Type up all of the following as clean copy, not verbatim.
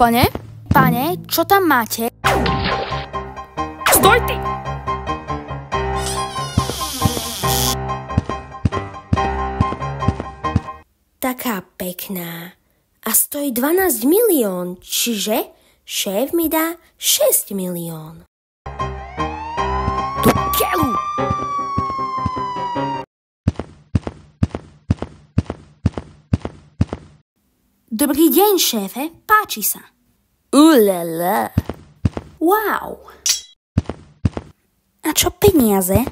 Pane? Pane, čo tam máte? Stoj ty! Taká pekná. A stojí 12 milión, čiže šéf mi dá 6 milión. Tu keľu! Dobrý deň, šéfe, páči sa. Ulala. Wow. A čo peniaze?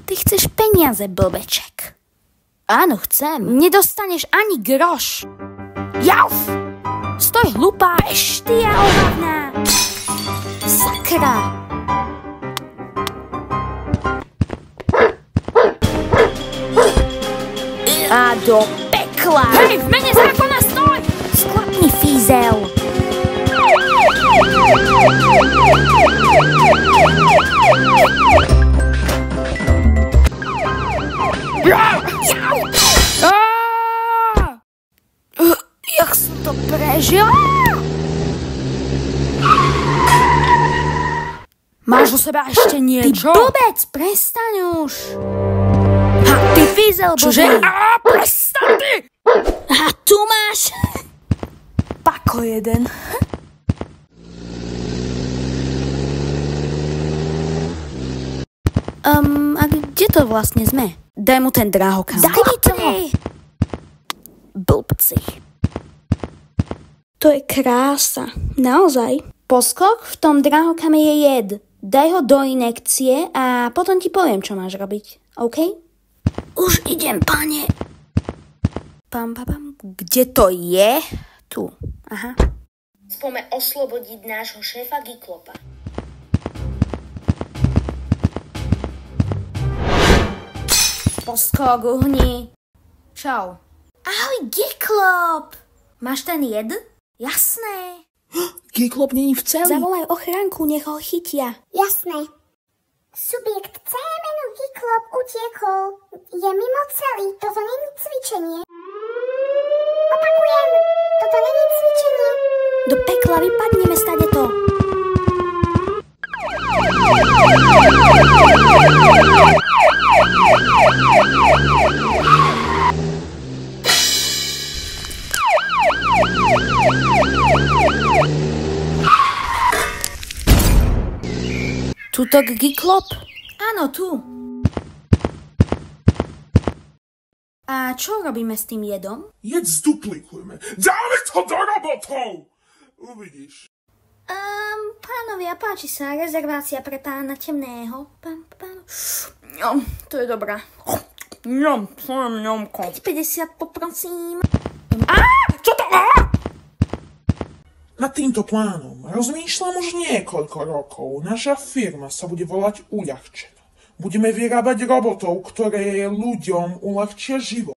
Ty chceš peniaze, blbeček. Áno, chcem. Nedostaneš ani groš. Jauf! Stoj hlupá, beštia ohavná. Sakra. A do pekla. Hej, v mene zákona stoj! Sklapni, fízel. Jak som to prežil? Máš u seba ešte niečo? Ty blbec, prestaň už. Ha, ty fízel, blbý. Čože? Prestaň ty! A tu máš. Pako jeden. A kde to vlastne sme? Daj mu ten drahokam. Daj mi to! Blbci. To je krása. Naozaj. Poskok, v tom drahokame je jed. Daj ho do inekcie a potom ti poviem, čo máš robiť. OK? Už idem, pane. Pam. Kde to je? Tu. Aha. Spome oslobodiť nášho šéfa Giklopa. Poskok, uhni. Čau. Ahoj, Giklop. Máš ten jed? Jasné. Giklop není v celi. Zavolaj ochránku, nech ho chytia. Jasné. Subjekt C meno Giklop utiekol. Je mimo cely. Toto není cvičenie. Opakujem. Toto není cvičenie. Do pekla vypadneme stadeto. Tuto Giklop? Áno, tu. A čo robíme s tým jedom? Jed zduplikujeme. Dáme to do robotov! Uvidíš. Pánovia, páči sa rezervácia pre pána temného. To je dobrá. 5,50 poprosím. Čo to? Nad týmto plánom rozmýšľam už niekoľko rokov. Naša firma sa bude volať Uľahčeno. Budeme vyrábať robotov, ktoré ľuďom uľahčia život.